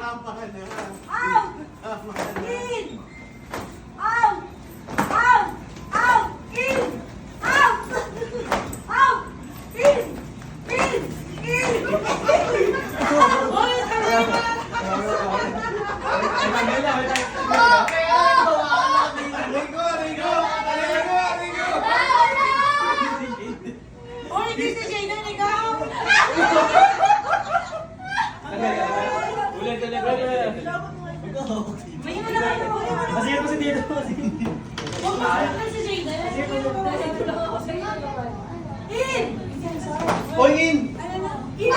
Tama na. Out! Tama na. In! Out! Out! Out! In! Out! Out! In! In! In! Hoy, kaya ba? Hoy, hindi si Shayna, ikaw! Ulit. May mo na kayo, may mo na. Masaya ko si Dito. Huwag mo na si Shayna. In! Hoy, in! In!